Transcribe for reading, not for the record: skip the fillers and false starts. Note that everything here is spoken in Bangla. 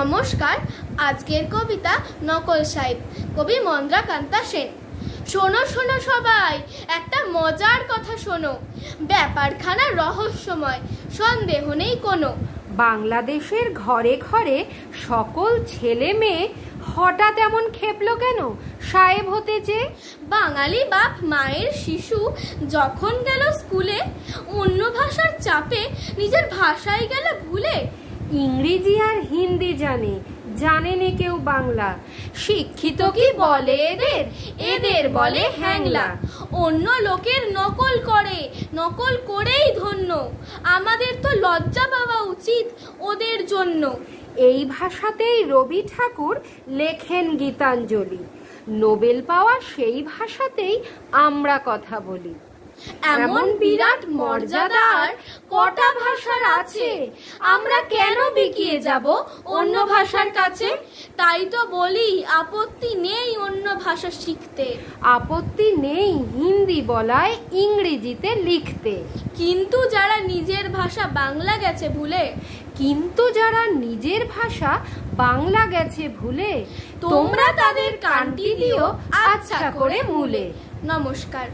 নমস্কার। আজকের কবিতা নকল সাহেব, কবি মন্দ্রাকান্তা সেন। শোনো শোনো সবাই, একটা মজার কথা শোনো। ব্যাপারখানা রহস্যময়, সন্দেহ নেই কোনো। বাংলাদেশের ঘরে ঘরে সকল ছেলে মেয়ে হঠাৎ এমন খেপলো কেন সাহেব হতে চেয়ে? বাঙালি বাপ মায়ের শিশু যখন গেল স্কুলে, অন্য ভাষার চাপে নিজের ভাষায় গেল ভুলে। ইংরেজি আর হিন্দি জানে না কেউ বাংলা। শিক্ষিত কি বলে এদের, এদের বলে হ্যাংলা। অন্য লোকের নকল করেই ধন্য। আমাদের তো লজ্জা পাওয়া উচিত ওদের জন্য। এই ভাষাতেই রবি ঠাকুর লেখেন গীতাঞ্জলি। নোবেল পাওয়া সেই ভাষাতেই আমরা কথা বলি। এমন বিরাট মর্যাদার কটা ভাষার আছে, আমরা কেন বিকিয়ে যাব অন্য ভাষার কাছে? তাই তো বলি, আপত্তি নেই অন্য ভাষা শিখতে। আপত্তি নেই হিন্দি বলায় ইংরেজিতে লিখতে। কিন্তু যারা নিজের ভাষা বাংলা গেছে ভুলে, তোমরা তাদের কানটি দিও আচ্ছা করে মূলে। নমস্কার।